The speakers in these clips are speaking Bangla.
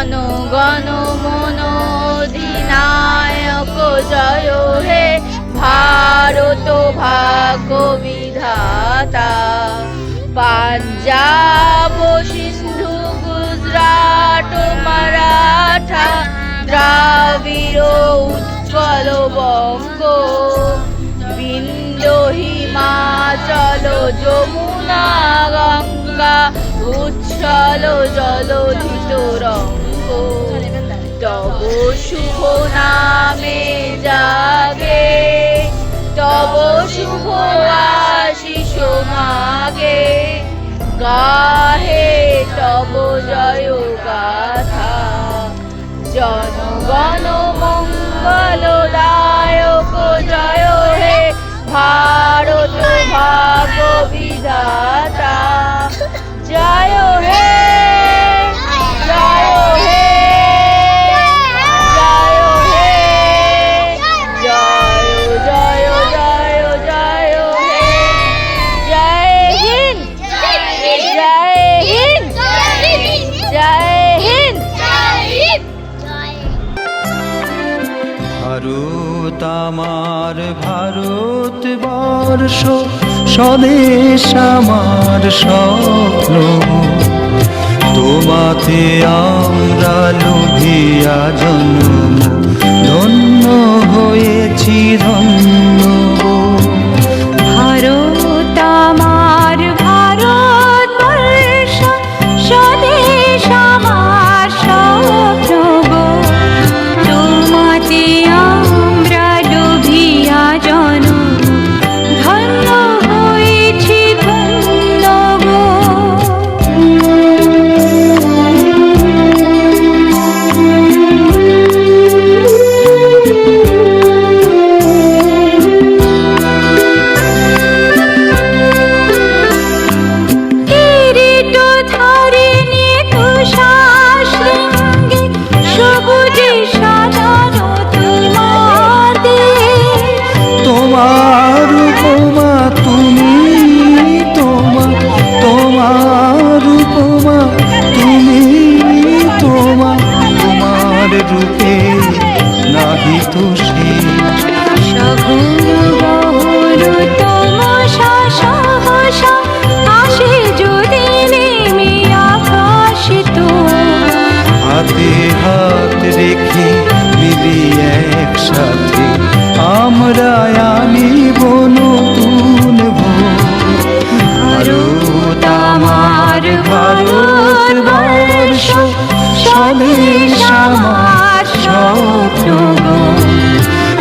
জনগণ মন অধিনায়ক জয় হে ভারত ভাগ্য বিধাতা। পাঞ্জাব সিন্ধু গুজরাট মারাঠা দ্রাবিড় উৎকল বঙ্গ বিন্ধ্য হিমাচল যমুনা গঙ্গা উচ্ছল জলধি তরঙ্গ। তব শুভ নামে জাগে তব শুভ আশিস মাগে গাহে তব জয় গাথা। জনগণ মঙ্গলদায়ক জয় হে ভারত ভাগ্য বিধাতা। জয় হে জয় হে জয় হে জয় জয় জয় জয় হে। জয় হিন্দ জয় হিন্দ জয় হিন্দ। ভারত আমার ভারতবর্ষ স্বদেশ আমার স্বপ্ন। তোমাতে আমরা লোভিয়া জন্ম ধন্য হয়েছি ধন্য। ভারত আমার ভারতবর্ষ স্বদেশ আমার স্বপ্ন গো। তোমাতে আমরা লোভিয়া জন্ম ধন্য হয়েছি ধন্য গো। রূপে নাহি তো শেষ সগুণ বহুল তমসা সহসা আসে যদি নেমে আকাশিত। হাতে হাত রেখে মিলি একসাথে আমরা আনিব নতুন ভোর। ভারত আমার ভারতবর্ষ স্বদেশ আমার স্বপ্ন গো।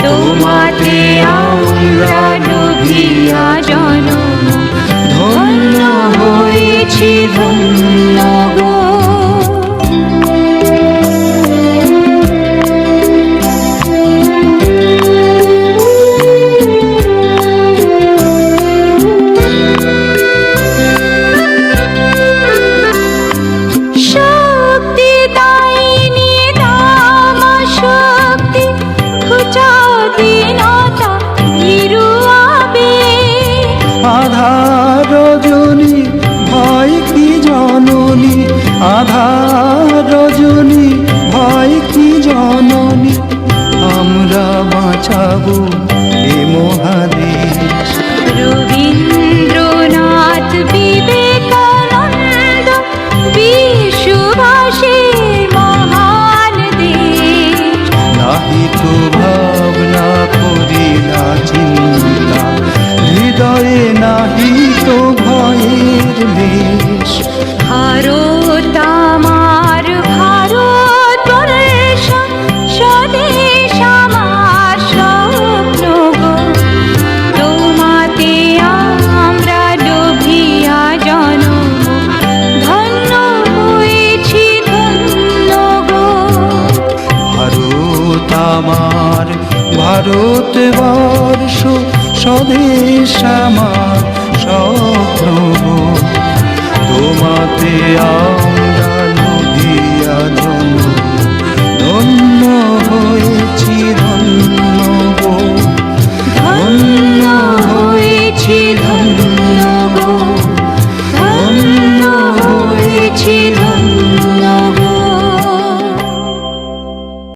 তোমাতে আমরা লোভিয়া জন্ম ধন্য হয়েছি ধন্য গো। আধার রজনী ভয় কি জননী আধার রজনী ভয় কি জননী। আমরা বাঁচাবো এ মহাদেশ। রবীন্দ্রনাথ বিবেকানন্দ বিশ্ববাসীর মহান দেশ। নাহি তো ভাবনা করি না চিন্তা হৃদয়ে নাহি তো ভয়ের লেশ। ভারত আমার ভারতবর্ষ স্বদেশ আমার স্বপ্ন গো। তোমাতে আমরা লোভিয়া জন্ম ধন্য হয়েছি ধন্য গো। ভারত আমার ভারতবর্ষ স্বদেশ আমার স্বপ্ন। তোমাতে